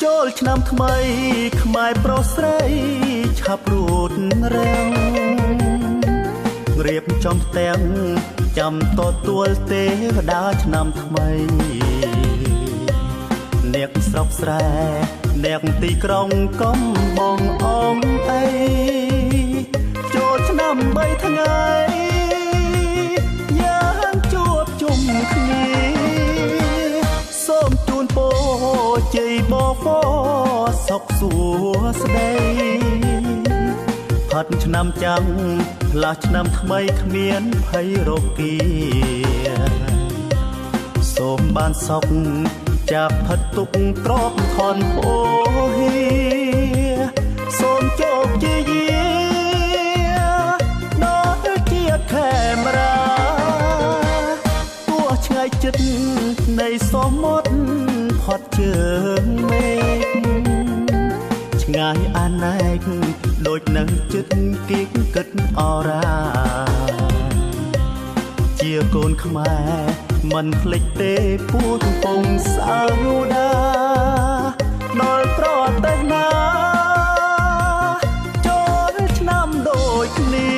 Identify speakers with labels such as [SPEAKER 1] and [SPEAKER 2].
[SPEAKER 1] ចូលឆ្នាំថ្មីខ្មែរប្រុសស្រីឆាប់រួតរាំងរៀបចំផ្ទាំងចាំទទួលទេវតាឆ្នាំថ្មីអ្នកស្រុកស្រែអ្នកទីក្រុងកំបងអងអីចូលឆ្នាំ3ថ្ងៃយ៉ាងជួបជុំគ្នាសូមជូនពរជ័យបបសុខសួស្តីផាត់ឆ្នាំចាំងផ្លាស់ឆ្នាំថ្មីគ្មានភ័យរោគាសូមបានសុខจากพัดตุกตรอกทอนโอเฮียសូមโชคជាយាដល់ជាខេមរាទោះឆ្ងាយចិត្តនៃសមុទ្រផុតជើងមេឃឆ្ងាយអាណែកដូចនៅចិត្តគៀកគិតអរាជាកូនខ្មែរមិនភ្លេចទេពួតកំពង់សាវតាដល់ប្រទេសណាចូលឆ្នាំដូចគ្នា